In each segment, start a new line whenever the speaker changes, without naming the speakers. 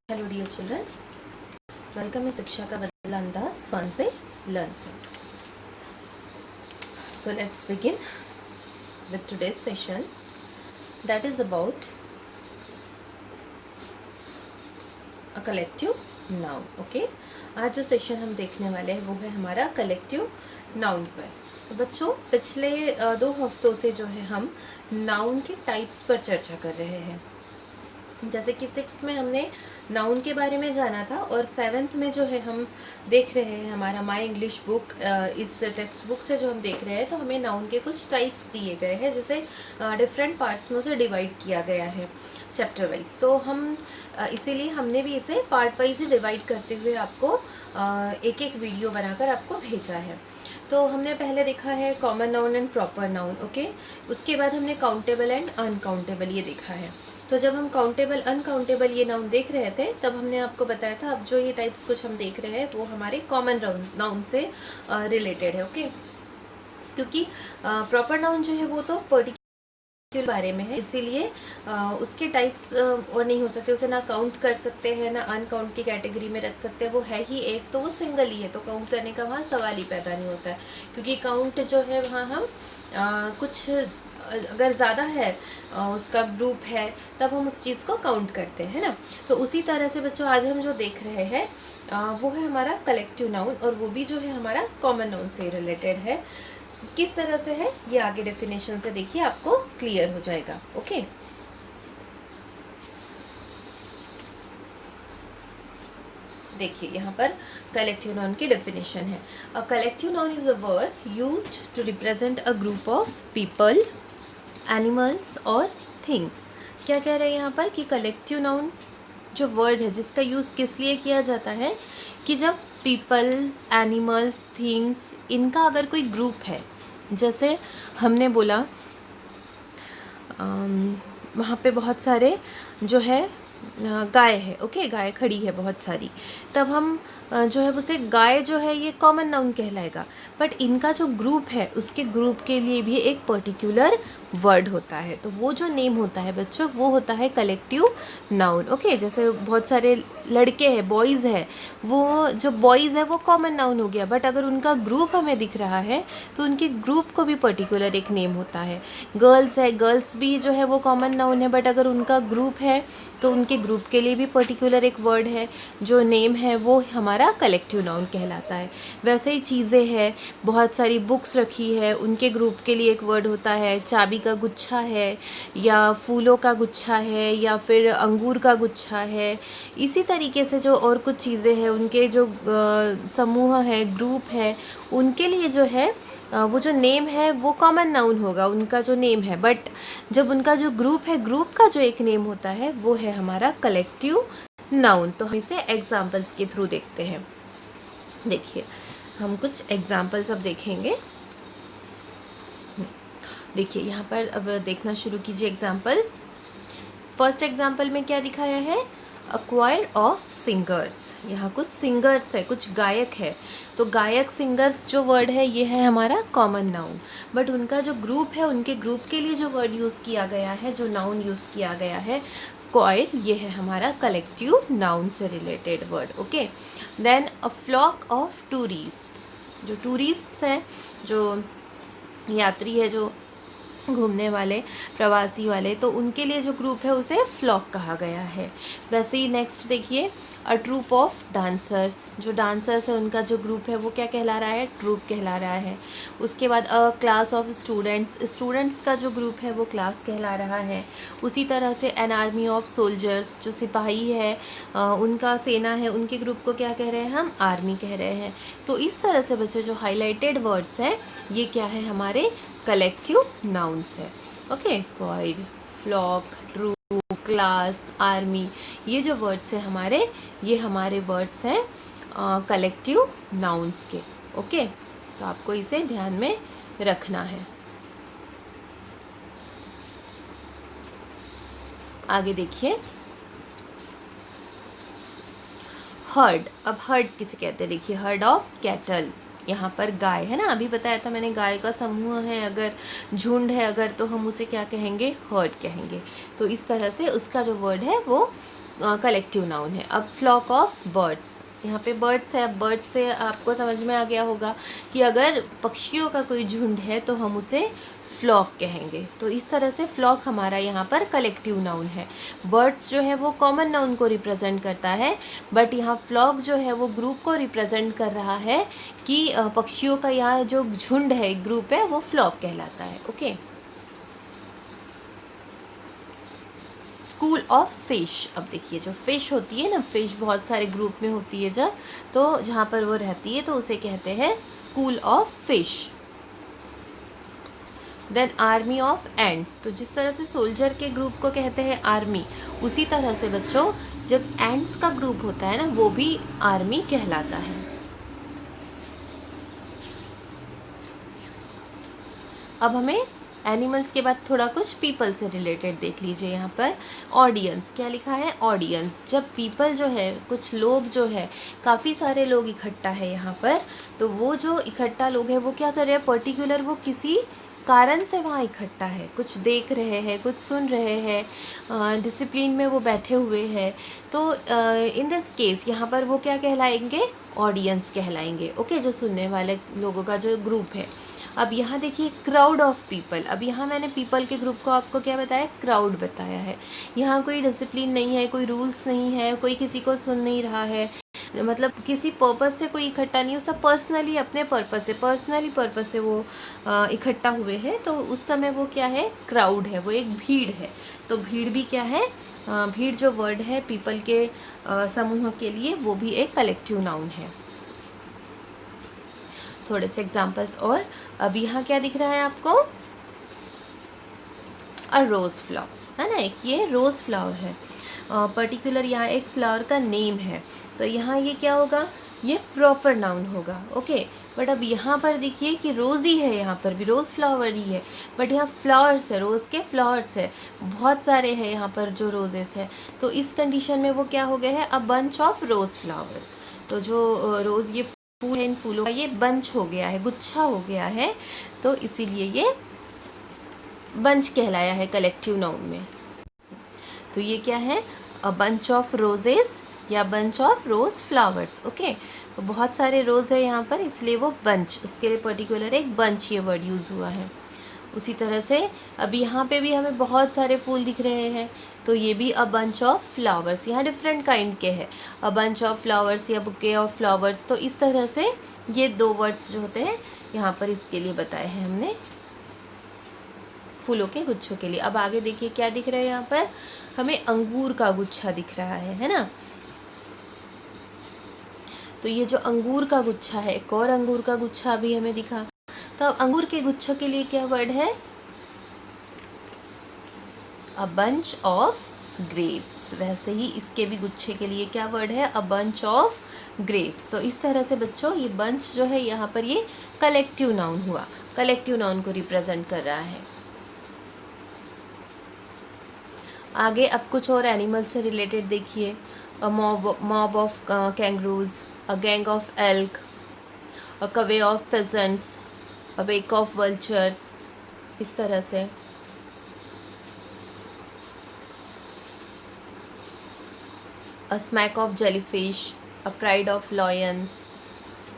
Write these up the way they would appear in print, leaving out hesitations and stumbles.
Hello dear children, welcome in शिक्षा का बदला अंदाज फन से learn. So let's begin with today's session that is about a collective noun. Okay, आज जो सेशन हम देखने वाले हैं वो है हमारा कलेक्टिव नाउन पर। तो बच्चों, पिछले 2 हफ्तों से जो है हम नाउन के टाइप्स पर चर्चा कर रहे हैं। जैसे कि 6th में हमने नाउन के बारे में जाना था और 7th में जो है हम देख रहे हैं हमारा माय इंग्लिश बुक, इस टेक्स्ट बुक से जो हम देख रहे हैं तो हमें नाउन के कुछ टाइप्स दिए गए हैं, जैसे डिफरेंट पार्ट्स में उसे डिवाइड किया गया है चैप्टर वाइज। तो हम इसीलिए हमने भी इसे पार्ट वाइज ही डिवाइड करते हुए आपको एक एक वीडियो बनाकर आपको भेजा है। तो हमने पहले देखा है common noun and proper noun. Okay, उसके बाद हमने काउंटेबल एंड अनकाउंटेबल ये देखा है। तो जब हम काउंटेबल अनकाउंटेबल ये नाउन देख रहे थे तब हमने आपको बताया था अब जो ये टाइप्स कुछ हम देख रहे हैं वो हमारे कॉमन नाउन से रिलेटेड है। ओके, क्योंकि प्रॉपर नाउन जो है वो तो पर्टिकुलर बारे में है, इसीलिए उसके टाइप्स और नहीं हो सकते, उसे ना काउंट कर सकते हैं ना अनकाउंट की कैटेगरी में रख सकते हैं। वो है ही एक, तो वो सिंगल ही है, तो काउंट करने का वहाँ सवाल ही पैदा नहीं होता है। क्योंकि काउंट जो है वहाँ हम कुछ अगर ज़्यादा है उसका ग्रुप है तब हम उस चीज़ को काउंट करते हैं ना। तो उसी तरह से बच्चों आज हम जो देख रहे हैं वो है हमारा कलेक्टिव नाउन, और वो भी जो है हमारा कॉमन नाउन से रिलेटेड है। किस तरह से है ये आगे डेफिनेशन से देखिए आपको क्लियर हो जाएगा। ओके, देखिए यहाँ पर कलेक्टिव नाउन की डेफिनेशन है। A collective noun is a word used to represent a group of people, animals और थिंग्स। क्या कह रहे हैं यहाँ पर कि कलेक्टिव नाउन जो वर्ड है जिसका यूज़ किस लिए किया जाता है कि जब पीपल, एनिमल्स, थिंग्स इनका अगर कोई ग्रुप है, जैसे हमने बोला वहाँ पे बहुत सारे जो है गाय है। ओके, गाय खड़ी है बहुत सारी, तब हम जो है उसे गाय जो है ये कॉमन नाउन कहलाएगा। बट इनका जो ग्रुप है उसके ग्रुप के लिए भी एक पर्टिकुलर वर्ड होता है, तो वो जो नेम होता है बच्चों वो होता है कलेक्टिव नाउन। ओके, जैसे बहुत सारे लड़के हैं, बॉयज़ है, वो जो बॉयज़ है वो कॉमन नाउन हो गया, बट अगर उनका ग्रुप हमें दिख रहा है तो उनके ग्रुप को भी पर्टिकुलर एक नेम होता है। गर्ल्स है, गर्ल्स भी जो है वो कॉमन नाउन है, बट अगर उनका ग्रुप है तो उनके ग्रुप के लिए भी पर्टिकुलर एक वर्ड है, जो नेम है वो हमारा कलेक्टिव नाउन कहलाता है। वैसे ही चीज़ें हैं, बहुत सारी बुक्स रखी है, उनके ग्रुप के लिए एक वर्ड होता है। चाबी का गुच्छा है या फूलों का गुच्छा है या फिर अंगूर का गुच्छा है। इसी तरीके से जो और कुछ चीज़ें हैं उनके जो समूह है, ग्रुप है, उनके लिए जो है वो जो नेम है वो कॉमन नाउन होगा, उनका जो नेम है। बट जब उनका जो ग्रुप है, ग्रुप का जो एक नेम होता है वो है हमारा कलेक्टिव नाउन। तो हम इसे एग्जाम्पल्स के थ्रू देखते हैं। देखिए हम कुछ एग्जाम्पल्स अब देखेंगे। देखिए यहाँ पर अब देखना शुरू कीजिए एग्जाम्पल्स। फर्स्ट एग्जाम्पल में क्या दिखाया है, अ क्वायर ऑफ सिंगर्स। यहाँ कुछ सिंगर्स है, कुछ गायक है, तो गायक सिंगर्स जो वर्ड है ये है हमारा कॉमन नाउन। बट उनका जो ग्रुप है, उनके ग्रुप के लिए जो वर्ड यूज़ किया गया है, जो नाउन यूज़ किया गया है क्वायर, ये है हमारा कलेक्टिव नाउन से related word. Okay, then a flock of tourists. जो टूरिस्ट्स हैं, जो यात्री है, जो घूमने वाले, प्रवासी वाले, तो उनके लिए जो ग्रुप है उसे फ्लॉक कहा गया है। वैसे ही नेक्स्ट देखिए, अ ट्रूप ऑफ डांसर्स। जो डांसर्स है उनका जो ग्रुप है वो क्या कहला रहा है, ट्रूप कहला रहा है। उसके बाद अ क्लास ऑफ स्टूडेंट्स, स्टूडेंट्स का जो ग्रुप है वो क्लास कहला रहा है। उसी तरह से एन आर्मी ऑफ सोल्जर्स, जो सिपाही है उनका सेना है, उनके ग्रुप को क्या कह रहे हैं हम, आर्मी कह रहे हैं। तो इस तरह से बच्चों जो हाईलाइटेड वर्ड्स हैं ये क्या है, हमारे कलेक्टिव नाउन्स है। Okay, choir, flock, troop, class, army, ये जो वर्ड्स हैं हमारे, ये हमारे वर्ड्स हैं कलेक्टिव नाउन्स के। ओके, तो आपको इसे ध्यान में रखना है। आगे देखिए, हर्ड। अब हर्ड किसे कहते हैं, देखिए हर्ड ऑफ कैटल। यहाँ पर गाय है ना, अभी बताया था मैंने, गाय का समूह है, अगर झुंड है अगर, तो हम उसे क्या कहेंगे, हर्ड कहेंगे। तो इस तरह से उसका जो वर्ड है वो कलेक्टिव नाउन है। अब फ्लॉक ऑफ बर्ड्स, यहाँ पे बर्ड्स है। अब बर्ड्स से आपको समझ में आ गया होगा कि अगर पक्षियों का कोई झुंड है तो हम उसे फ्लॉक कहेंगे। तो इस तरह से फ्लॉक हमारा यहाँ पर कलेक्टिव नाउन है। बर्ड्स जो है वो कॉमन नाउन को रिप्रेजेंट करता है, बट यहाँ फ्लॉक जो है वो ग्रुप को रिप्रेजेंट कर रहा है कि पक्षियों का यहाँ जो झुंड है, ग्रुप है, वो फ्लॉक कहलाता है। ओके। स्कूल ऑफ फिश, अब देखिए जो फिश होती है ना, फिश बहुत सारे ग्रुप में होती है जब, तो जहाँ पर वो रहती है तो उसे कहते हैं school of fish. Then army of ants, तो जिस तरह से सोल्जर के ग्रुप को कहते हैं आर्मी, उसी तरह से बच्चों जब एंड्स का ग्रुप होता है ना, वो भी आर्मी कहलाता है। अब हमें एनिमल्स के बाद थोड़ा कुछ पीपल से रिलेटेड देख लीजिए। यहाँ पर ऑडियंस, क्या लिखा है? ऑडियंस। जब पीपल जो है, कुछ लोग जो है, काफ़ी सारे लोग इकट्ठा है यहाँ पर, तो वो जो इकट्ठा लोग हैं वो क्या कर रहे हैं, पर्टिकुलर वो किसी कारण से वहाँ इकट्ठा है, कुछ देख रहे हैं, कुछ सुन रहे हैं, डिसिप्लिन में वो बैठे हुए हैं। तो इन दिस केस यहाँ पर वो क्या कहलाएंगे? ऑडियंस कहलाएंगे। ओके, जो सुनने वाले लोगों का जो ग्रुप है। अब यहाँ देखिए क्राउड ऑफ पीपल। अब यहाँ मैंने पीपल के ग्रुप को आपको क्या बताया? क्राउड बताया है। यहाँ कोई डिसिप्लिन नहीं है, कोई रूल्स नहीं है, कोई किसी को सुन नहीं रहा है, मतलब किसी पर्पस से कोई इकट्ठा नहीं हो, सब पर्सनली अपने पर्पस से वो इकट्ठा हुए हैं। तो उस समय वो क्या है? क्राउड है, वो एक भीड़ है। तो भीड़ भी क्या है? भीड़ जो वर्ड है पीपल के समूह के लिए, वो भी एक कलेक्टिव नाउन है। थोड़े से एग्जांपल्स और। अब यहाँ क्या दिख रहा है आपको? अ रोज़ फ्लावर, है ना, एक ये रोज़ फ्लावर है। पर्टिकुलर यहाँ एक फ्लावर का नेम है, तो यहाँ ये क्या होगा? ये प्रॉपर नाउन होगा। ओके, बट अब यहाँ पर देखिए कि रोज़ ही है, यहाँ पर भी रोज़ फ्लावर ही है, बट यहाँ फ्लावर्स है, रोज़ के फ्लावर्स है, बहुत सारे हैं यहाँ पर जो रोजेस है। तो इस कंडीशन में वो क्या हो गया है? A bunch of rose flowers. तो जो रोज़ ये फूल है, इन फूलों का ये बंच हो गया है, गुच्छा हो गया है, तो इसीलिए ये बंच कहलाया है कलेक्टिव नाउन में। तो ये क्या है? अ बंच ऑफ रोजेस या bunch of rose flowers. Okay, तो बहुत सारे रोज़ है यहाँ पर, इसलिए वो बंच, उसके लिए पर्टिकुलर एक बंच ये वर्ड यूज़ हुआ है। उसी तरह से अब यहाँ पे भी हमें बहुत सारे फूल दिख रहे हैं, तो ये भी अ बंच ऑफ फ्लावर्स। यहाँ डिफरेंट काइंड के हैं, अ बंच ऑफ फ्लावर्स या बुके ऑफ फ्लावर्स। तो इस तरह से ये दो वर्ड्स जो होते हैं यहाँ पर इसके लिए बताए हैं हमने, फूलों के गुच्छों के लिए। अब आगे देखिए क्या दिख रहा है यहाँ पर? हमें अंगूर का गुच्छा दिख रहा है ना। तो ये जो अंगूर का गुच्छा है, एक और अंगूर का गुच्छा भी हमें दिखा। तो अब अंगूर के गुच्छों के लिए क्या वर्ड है? A bunch of grapes. वैसे ही इसके भी गुच्छे के लिए क्या वर्ड है? A bunch of grapes. तो इस तरह से बच्चों ये बंच जो है यहाँ पर ये कलेक्टिव नाउन हुआ, कलेक्टिव नाउन को रिप्रेजेंट कर रहा है। आगे अब कुछ और एनिमल से रिलेटेड देखिए। A mob of kangaroos, a gang of elk, a covey of pheasants, a wake of vultures. इस तरह से a smack of jellyfish, a pride of lions,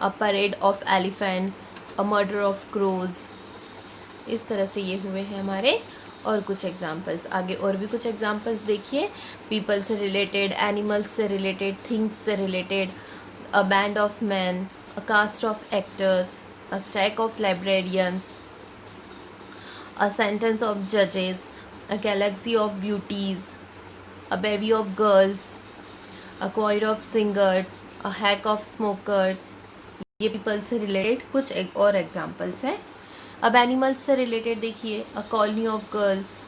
a parade of elephants, a murder of crows. इस तरह से ये हुए हैं हमारे और कुछ एग्जाम्पल्स। आगे और भी कुछ एग्जाम्पल्स देखिए, पीपल से रिलेटेड, एनिमल्स से रिलेटेड, थिंग्स से related. A band of man, a cast of actors, a stack of librarians, a sentence of जजेस, a galaxy of beauties, a baby of girls, a choir of singers, a hack of smokers. ये people से related कुछ और examples हैं। अब animals से related देखिए, a colony of girls,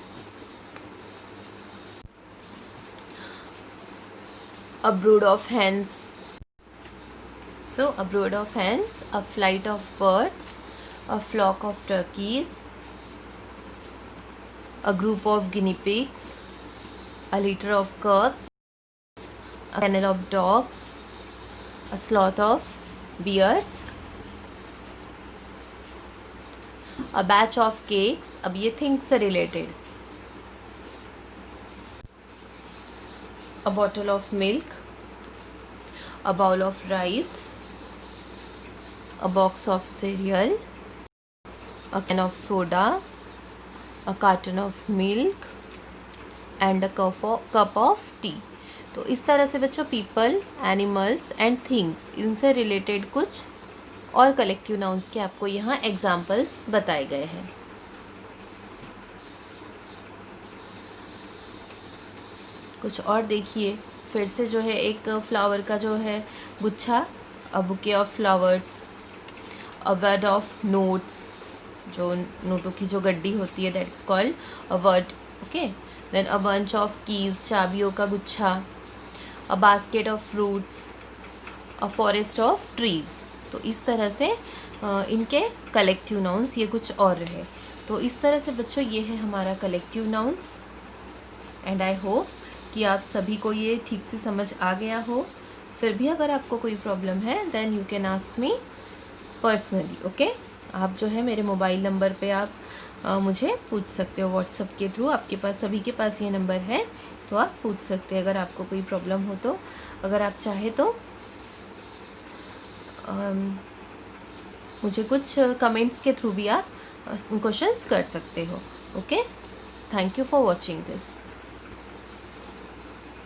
a brood of hens. So a brood of hens, a flight of birds, a flock of turkeys, a group of guinea pigs, a litter of cubs, a kennel of dogs, a sloth of bears, a batch of cakes। अब ये things से related. a bottle of milk, a bowl of rice, a box of cereal, a can of soda, a carton of milk and a cup of tea। तो इस तरह से बच्चों people, animals and things, इनसे related कुछ और collective nouns के आपको यहाँ एग्जाम्पल्स बताए गए हैं। कुछ और देखिए, फिर से जो है एक फ्लावर का जो है गुच्छा, a bouquet of flowers, a word of notes, जो नोटों की जो गड्डी होती है, that is called a word, okay. Then a bunch of keys, चाबियों का गुच्छा, a basket of fruits, a forest of trees. तो इस तरह से इनके कलेक्टिव नाउन्स ये कुछ और रहे। तो इस तरह से बच्चों ये है हमारा collective nouns, and I hope कि आप सभी को ये ठीक से समझ आ गया हो। फिर भी अगर आपको कोई प्रॉब्लम है then you can ask me personally, okay. आप जो है मेरे मोबाइल नंबर पे आप मुझे पूछ सकते हो व्हाट्सएप के थ्रू, आपके पास सभी के पास ये नंबर है, तो आप पूछ सकते हैं अगर आपको कोई प्रॉब्लम हो तो। अगर आप चाहे तो मुझे कुछ कमेंट्स के थ्रू भी आप क्वेश्चंस कर सकते हो, okay. Thank you for watching this.